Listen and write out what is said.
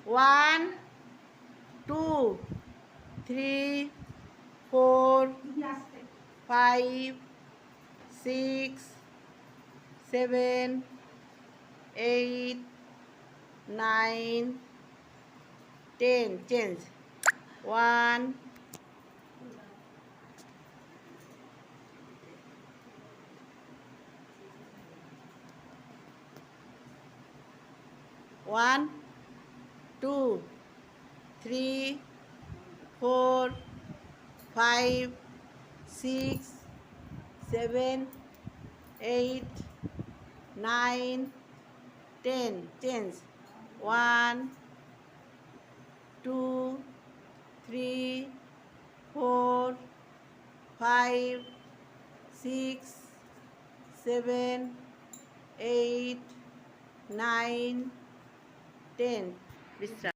One, two, three, four, five, six, seven, eight, nine, 10. Change. 1, 1, 2, 3, 4, 5, 6, 7, 8, 9, 10. Change. 1, 2, 3, 4, 5, 6, 7, 8, 9, 10. বিশ্রাম।